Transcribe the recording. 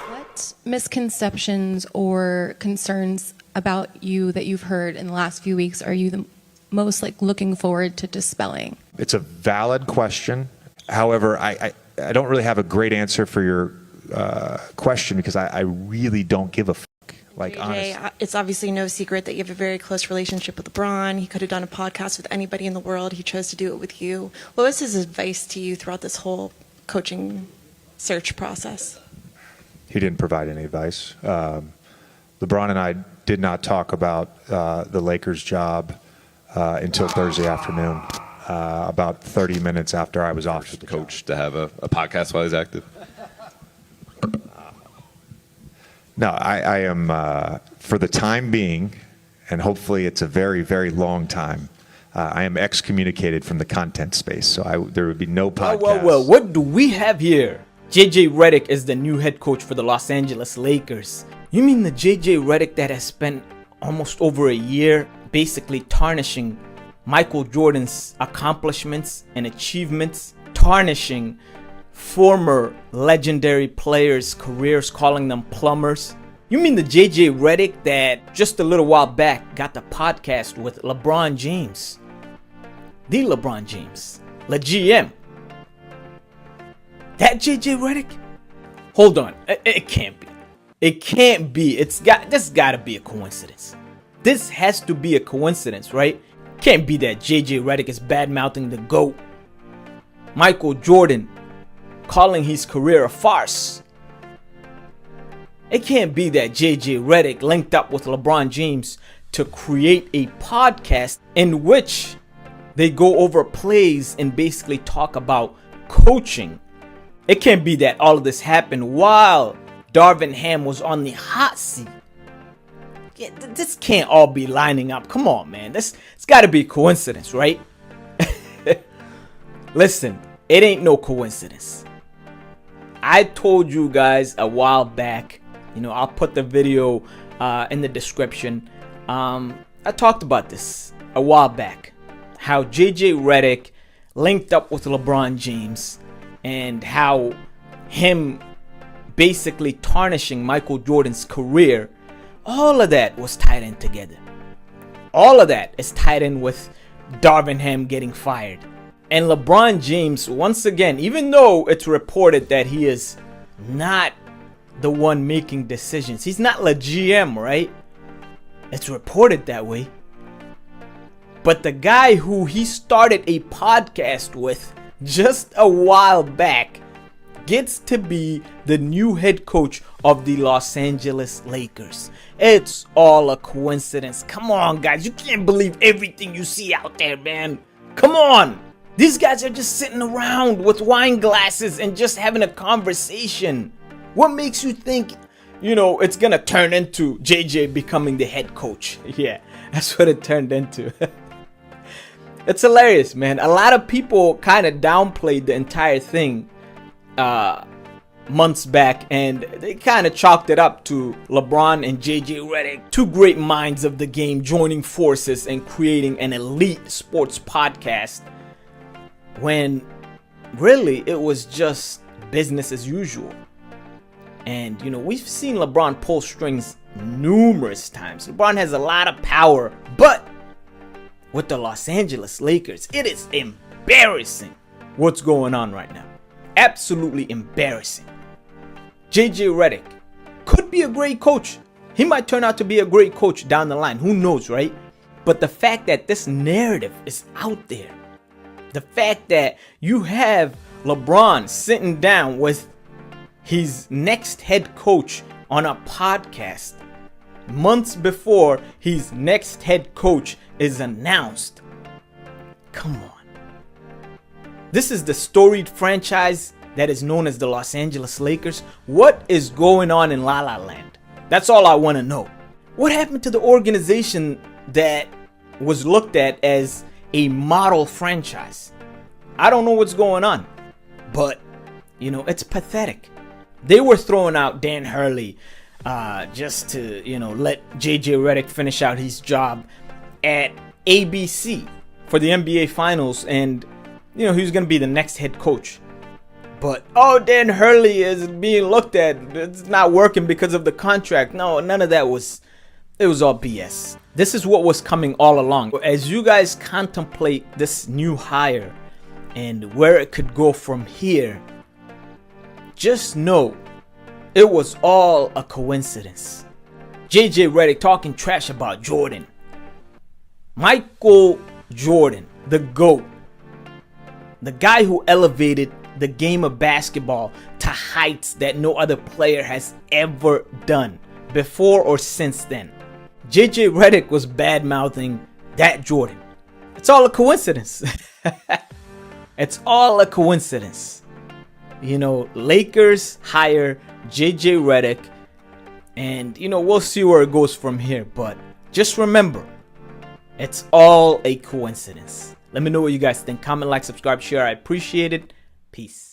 What misconceptions or concerns about you that you've heard in the last few weeks are you the most looking forward to dispelling? It's a valid question. However, I don't really have a great answer for your question because I really don't give a fuck. JJ, it's obviously no secret that you have a very close relationship with LeBron. He could have done a podcast with anybody in the world. He chose to do it with you. What was his advice to you throughout this whole coaching search process? He didn't provide any advice. LeBron and I did not talk about the Lakers job until Thursday afternoon, about 30 minutes after I was off the coach to have a podcast while he's active. No, I am, for the time being, and hopefully it's a very, very long time, I am excommunicated from the content space, so there would be no podcast. Well, what do we have here? JJ Redick is the new head coach for the Los Angeles Lakers. You mean the JJ Redick that has spent almost over a year basically tarnishing Michael Jordan's accomplishments and achievements, tarnishing former legendary players' careers, calling them plumbers? You mean the JJ Redick that just a little while back got the podcast with LeBron James? The LeBron James, the GM. That JJ Redick? Hold on, it can't be. It can't be. This gotta be a coincidence. This has to be a coincidence, right? Can't be that JJ Redick is bad-mouthing the GOAT, Michael Jordan, calling his career a farce. It can't be that JJ Redick linked up with LeBron James to create a podcast in which they go over plays and basically talk about coaching. It can't be that all of this happened while Darvin Ham was on the hot seat. Yeah, this can't all be lining up. Come on, man. It's got to be a coincidence, right? Listen, it ain't no coincidence. I told you guys a while back, I'll put the video in the description. I talked about this a while back, how JJ Redick linked up with LeBron James and how him basically tarnishing Michael Jordan's career, all of that was tied in together. All of that is tied in with Darvin Ham getting fired. And LeBron James, once again, even though it's reported that he is not the one making decisions, he's not the GM, right? It's reported that way. But the guy who he started a podcast with just a while back gets to be the new head coach of the Los Angeles Lakers. It's all a coincidence. Come on, guys. You can't believe everything you see out there, man. Come on. These guys are just sitting around with wine glasses and just having a conversation. What makes you think, it's going to turn into JJ becoming the head coach? Yeah, that's what it turned into. It's hilarious, man. A lot of people kind of downplayed the entire thing months back, and they kind of chalked it up to LeBron and JJ Redick, two great minds of the game, joining forces and creating an elite sports podcast, when really it was just business as usual. And we've seen LeBron pull strings numerous times. LeBron has a lot of power, but with the Los Angeles Lakers, it is embarrassing what's going on right now. Absolutely embarrassing. JJ Redick could be a great coach. He might turn out to be a great coach down the line. Who knows, right? But the fact that this narrative is out there, the fact that you have LeBron sitting down with his next head coach on a podcast months before his next head coach is announced. Come on. This is the storied franchise that is known as the Los Angeles Lakers. What is going on in La La Land? That's all I want to know. What happened to the organization that was looked at as a model franchise? I don't know what's going on, but it's pathetic. They were throwing out Dan Hurley just to let JJ Redick finish out his job at ABC for the NBA Finals, and he was going to be the next head coach. But oh, Dan Hurley is being looked at. It's not working because of the contract. No, none of that was. It was all BS. This is what was coming all along. As you guys contemplate this new hire and where it could go from here, just know it was all a coincidence. JJ Redick talking trash about Jordan. Michael Jordan, the GOAT, the guy who elevated the game of basketball to heights that no other player has ever done before or since then. JJ Redick was bad-mouthing that Jordan. It's all a coincidence. It's all a coincidence. You know, Lakers hire JJ Redick, and you know, we'll see where it goes from here. But just remember, it's all a coincidence. Let me know what you guys think. Comment, like, subscribe, share. I appreciate it. Peace.